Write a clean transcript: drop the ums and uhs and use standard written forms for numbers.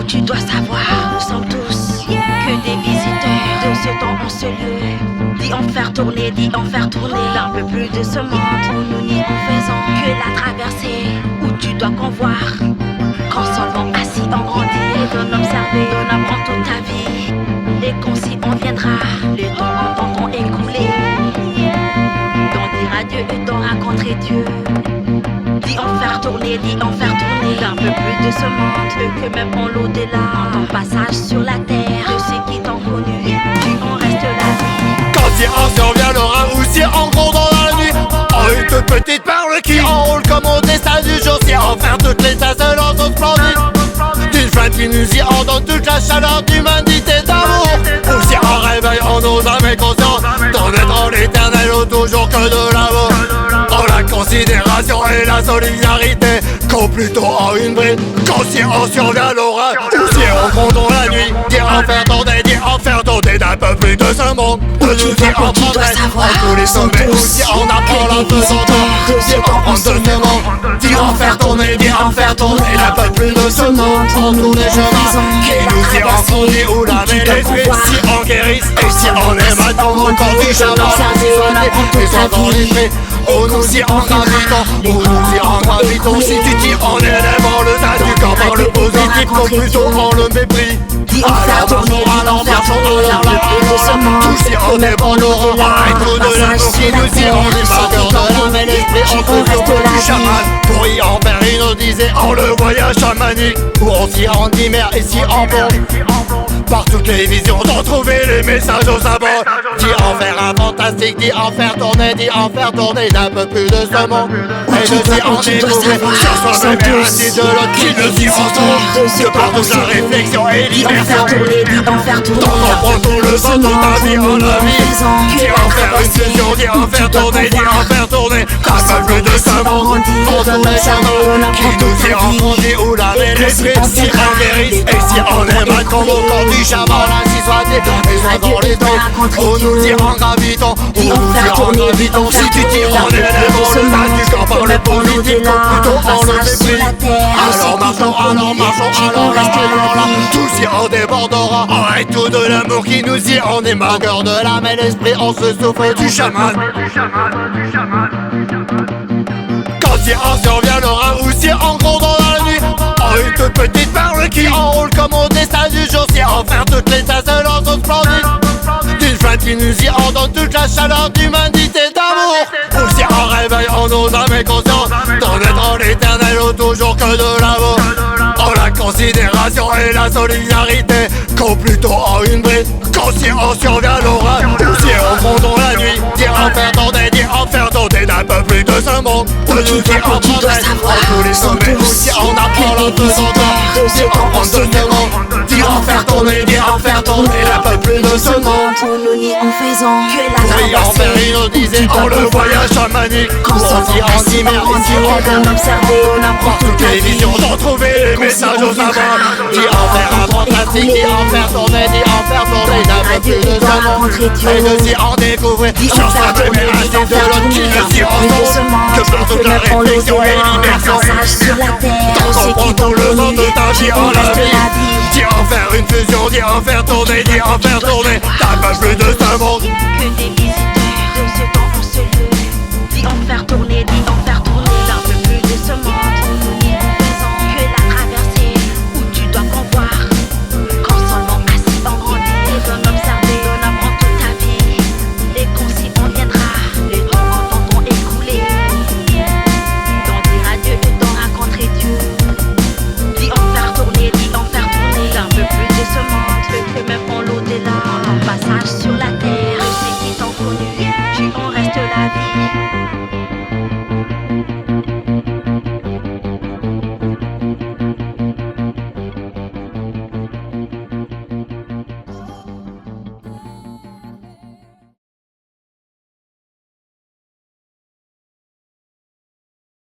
tu dois savoir, nous sommes tous que des visiteurs de ce temps en ce lieu. Dis en faire tourner, un peu plus de ce monde où nous n'y en faisons que la traversée, où tu dois qu'on voir, qu'en seulement assis on grandit et d'en observer, on apprend toute ta vie. Et qu'on s'y en viendra, les temps entendront écouler. D'en dire adieu et d'en raconter Dieu. Dis en faire tourner, un peu plus de ce monde que même en l'au-delà. En ton passage sur la terre, de ceux qui t'ont connu, tu en restes la vie. Quand si on survient l'orage ou si on court dans la nuit, en une toute petite perle qui enroule comme au destin du jour. Si on faire toutes les étincelances splendides d'une flamme qui nous y en donne toute la chaleur d'humanité d'amour. Ou si on réveille en nos âmes et consciences d'en être en l'éternel ou toujours que de l'amour. En la considération et la solidarité, qu'au plutôt en une bride. Quand si on survient l'orage ou si on compte dans la nuit, dire en faire tourner d'un peu plus de ce monde. De nous dire en progrès en tous les sommets. Ou si on apprend la pesanteur, dire en prendre de ce monde. Dire en faire tourner d'un peu plus de ce monde. En tous les chemins qui nous y rencontrent où la mêlée si on guérisse et si on aime à ton corps du chaman. Et soit dans l'esprit, où nous y en gravitons, si tu tires en élément le tas du corps par le positif, comme plutôt en le mépris. Alors marchons, tous y en évolueront, et tout de l'amour qui nous y rend du marqueur de l'âme et l'esprit entre nous du chaman. Pour y en faire une odyssée en le voyage chamanique, où on s'y rend d'hiver et s'y en par toutes les visions, d'en trouver les messages aux abords. D'y en faire un fantastique, d'y en faire tourner d'un peu plus de ce monde. Et de s'y en découvrir sur soi-même et ainsi de l'autre qui nous y rencontre. Que par toute la réflexion et l'immersion, t'en prends tout le sens de ta vie en la vie. D'y en faire une fusion, d'y en faire tourner d'un peu plus de ce monde. En tous les chemins qui nous y rencontrent, où la mêlée l'esprit si on guérisse et si on aime à ton corps du chaman, ainsi soit-il, et soit dans les temps où nous y en gravitons, si tu tires en élément le tas du corps par le positif, plutôt en le mépris. Alors marchons, tous y en débordera, et tout de l'amour qui nous y en est marqueur de l'âme et l'esprit en ce souffle du chaman. Quand si on survient l'orage ou si on court dans la nuit, en une toute petite perle qui enroule comme au destin du jour. Si on faire toutes les étincelances splendides d'une flamme qui nous y en donne toute la chaleur d'humanité d'amour. Ou si on réveille en nos âmes et consciences d'en être en l'éternel ou toujours que de l'amour. En la considération et la solidarité, qu'au plutôt en une bride. Quand si on survient l'orage ou si on compte dans la nuit, dire en faire tourner d'un peu plus de ce monde. De nous dire en progrès en tous les sommets. Ou si on apprend la pesanteur, dire en prendre de ce monde. Dire en faire tourner d'un peu plus de ce monde. Où nous n'y en faisons que la traversée, en faire une odyssée en le voyage chamanique, où on s'y rend d'hiver et s'y on observer, on apprend par toutes les visions, d'en trouver les messages aux abords. D'y en faire un fantastique, d'y en faire tourner d'un peu plus de ce monde. Et de s'y en découvrir sur soi-même et ainsi de l'autre qui ne s'y rencontre. Que par toute la réflexion et l'immersion, t'en comprends tout le sens de ta vie en la vie. D'y en faire une fusion, d'y en faire tourner d'un peu plus de ce monde.